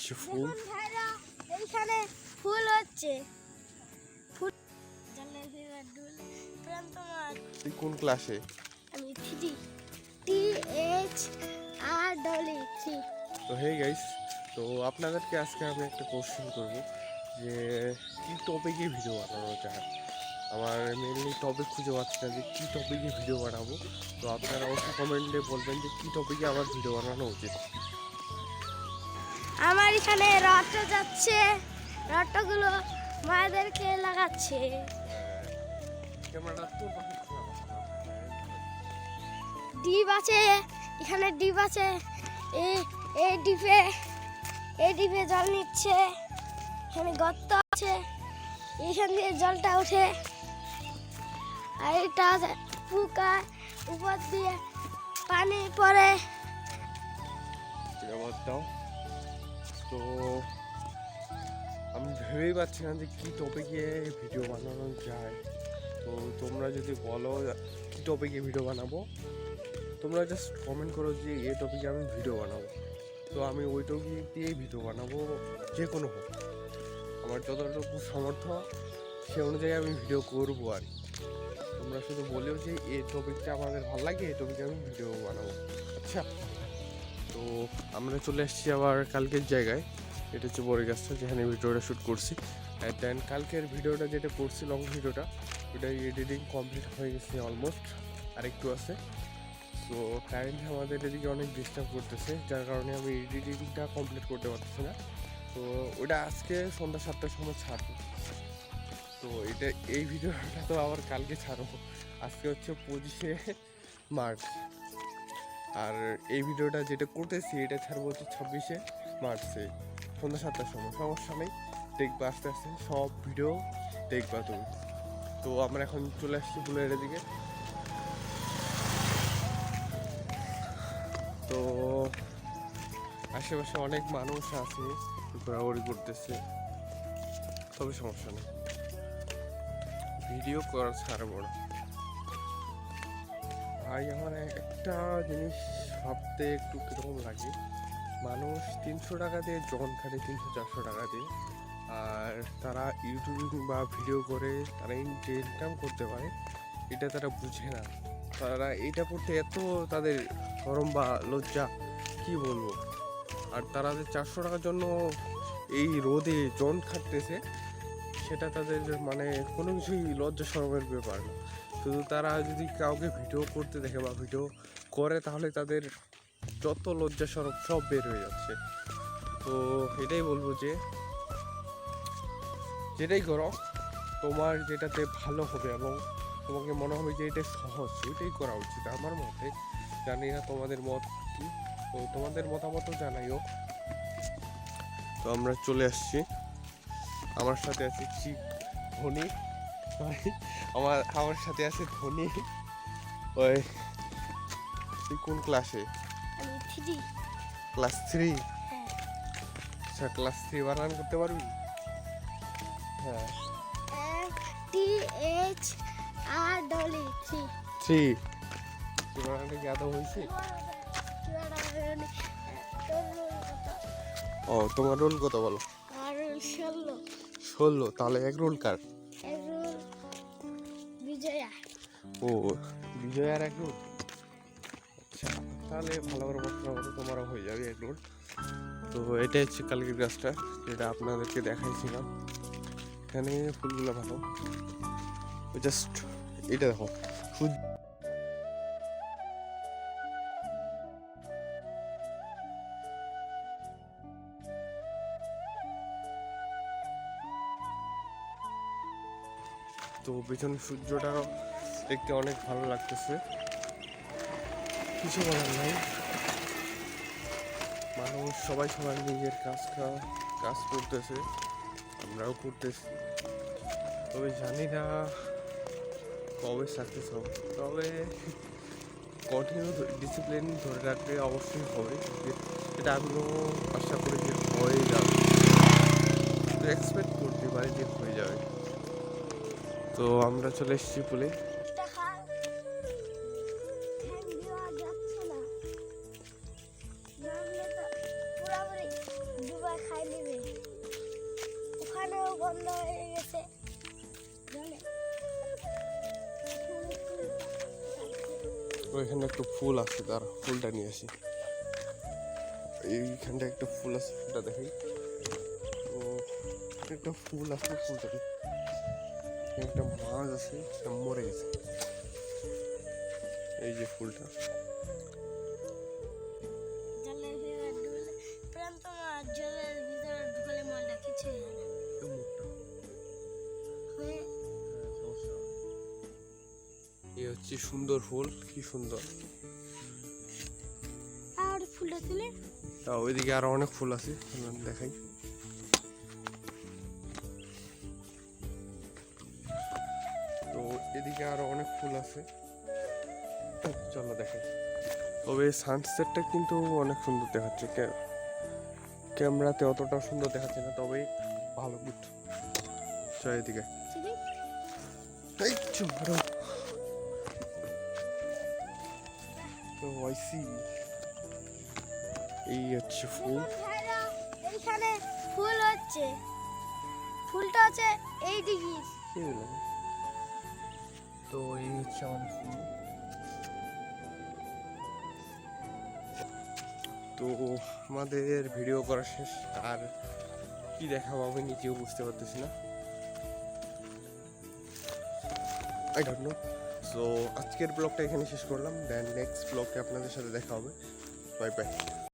আসছে ফুল। এইখানে ফুল হচ্ছে। তুই কোন ক্লাসে? আমি 3 THREE। তো হে গাইস, তো আপনাদেরকে আজকে আমি একটা কোশ্চেন করব যে কি টপিকে ভিডিও বানানো যায়। আমার মেনলি টপিক খুঁজে পাচ্ছি না যে কী টপিকে ভিডিও বানাবো। তো আপনারা অবশ্যই কমেন্টে বলবেন যে কী টপিকে আমার ভিডিও বানানো উচিত। আমার এখানে রটো যাচ্ছে, রটোগুলো মায়েদেরকে লাগাচ্ছে। ক্যামেরাটা তোর পাশে খোলা। ডিপ আছে, এখানে ডিপ আছে। এই ডিপে জল নিচ্ছে। এখানে গর্ত আছে, এখান দিয়ে জলটা ওঠে। আর এটা পুকা উপর দিয়ে পানি পড়ে। তো আমি ভেবেই পাচ্ছি না যে কী টপিকে ভিডিও বানানো যায়। তো তোমরা যদি বলো কী টপিকে ভিডিও বানাবো, তোমরা জাস্ট কমেন্ট করো যে এই টপিকে আমি ভিডিও বানাবো। তো আমি ওই টপিক দিয়েই ভিডিও বানাবো, যে কোনো হোক। আমার যতটুকু সামর্থ্য সে অনুযায়ী আমি ভিডিও করবো আর কি। তোমরা শুধু বলেও যে এই টপিকটা আমাদের ভালো লাগে, এই টপিকে আমি ভিডিও বানাবো। আচ্ছা, তো আমরা চলে এসেছি আবার কালকের জায়গায়। এটা হচ্ছে বড়গাছটা, যেখানে ভিডিওটা শ্যুট করছি। অ্যান্ড দেন কালকের ভিডিওটা যেটা করছি, লং ভিডিওটা, ওটা এডিটিং কমপ্লিট হয়ে গেছে অলমোস্ট, আর একটু আছে। তো কারেন্টলি আমাদের এদিকে অনেক ডিস্টার্ব করতেছে, যার কারণে আমি এডিটিংটা কমপ্লিট করতে পারতেছি না। তো ওটা আজকে সন্ধ্যা 7টার সময় ছাড়বো। তো এই ভিডিওটা তো আবার কালকে ছাড়বো। আজকে হচ্ছে 25শে মার্চ, আর এই ভিডিওটা যেটা করতেছি এটা ছাড়বো হচ্ছে 26শে মার্চে সন্ধ্যা 7টার সময়। সমস্যা নেই, দেখবা আস্তে আস্তে সব ভিডিও দেখবা তুমি। তো আমরা এখন চলে আসছি বুলেটের দিকে। তো আশেপাশে অনেক মানুষ আছে, ঘোরাঘুরি করতেছে, তবে সমস্যা নেই, ভিডিও করা ছাড়বো না। ভাই আমার একটা জিনিস ভাবতে একটু কীরকম লাগে, মানুষ 300 টাকা দিয়ে জন খাটে, 300-400 টাকা দিয়ে, আর তারা ইউটিউবিং বা ভিডিও করে তারা ইনকাম করতে পারে, এটা তারা বুঝে না। তারা এটা করতে এত তাদের শরম বা লজ্জা, কি বলবো। আর তারা যে 400 টাকার জন্য এই রোদে জন খাটতেছে, সেটা তাদের মানে কোনো কিছুই লজ্জা শরমের ব্যাপার না। শুধু তারা যদি কাউকে ভিডিও করতে দেখে বা ভিডিও করে, তাহলে তাদের যত লজ্জা শরম সব বের হয়ে যাচ্ছে। তো এটাই বলবো যে যেটাই করো, তোমার যেটাতে ভালো হবে এবং তোমাকে মনে হবে যে এটা সহজ, ওইটাই করা উচিত আমার মতে। জানি না তোমাদের মত কি, তো তোমাদের মতামতও জানাইও। তো আমরা চলে আসছি, আমার সাথে আছে ধনী, আমার সাথে আছে ধনী। ওই তুই কোন ক্লাসে? আমি 3 ক্লাস 3। হ্যাঁ। আচ্ছা, ক্লাস 3 বানান করতে পারবি? হ্যাঁ, THREE। 3 বানানটা কি আদৌ হয়েছে? ও, তোমার রোল কত বলো? আর 16। তাহলে এক রোল কার? বিজয়া। ও, বিজয় আর এক রোল। আচ্ছা, তাহলে ভালো করে পড়াশোনা করো, তোমারও হয়ে যাবে এক রোল। তো এটা হচ্ছে কালকের গাছটা, যেটা আপনাদেরকে দেখাইছিলাম। এখানে ফুলগুলো ভালো, জাস্ট এটা দেখো। তো পেছনে সূর্যটাও দেখতে অনেক ভালো লাগতেছে, কিছু বলার নাই। মানুষ সবাই নিজের কাজ করতেছে, আমরাও করতেছি। তবে জানি না কবে সাকসেস হবে, তবে কন্টিনিউ ডিসিপ্লিন ধরে রাখলে অবশ্যই হবে। এটা আমিও আশা করি যে হয়ে যাবে, এক্সপেক্ট করতে পারি যে হয়ে যাবে। তো আমরা চলে এসেছি পুলে। খাই নেবে। ওখানেও বন্ধ হয়ে গেছে জলে। ওইখানে একটা ফুল আছে, তার ফুলটা নিয়ে আসি। এইখানটা একটা ফুল আছে, ফুলটা দেখাই। ও একটা ফুল আছে, ফুলটা দেখি। একটা মাছ আছে, এটা মরে গেছে। এই যে ফুলটা, জলের ভিতরে ঢুকলে প্রান্ত মাছ জলের ভিতরে ঢুকলে মালটা কিছু হয় না। হয়ে এই হচ্ছে সুন্দর ফুল, কি সুন্দর। আর ফুলটা তুলে তা ওইদিকে আরো অনেক ফুল আছে, দেখাই। তো এদিকে আরো অনেক ফুল আছে, চলো দেখাই। তবে সানসেটটা কিন্তু অনেক সুন্দর দেখাচ্ছে, ক্যামেরাতে অতটা সুন্দর দেখাচ্ছে না, তবে ভালো গুড। চল এদিকে, চিনি এই চুমারো। তো আইসি, এই হচ্ছে ফুল। ভাইরা, এইখানে ফুল হচ্ছে, ফুলটা হচ্ছে এই দিকে। কি বললাম? তো এই হচ্ছে আমাদের ফুল। তো আমাদের ভিডিও করা শেষ, আর কি দেখাবো আমি নিজেও বুঝতে পারতেছি না। I don't know. সো আজকের ব্লগটা এখানে শেষ করলাম, দেন নেক্সট ব্লগে আপনাদের সাথে দেখা হবে। Bye bye.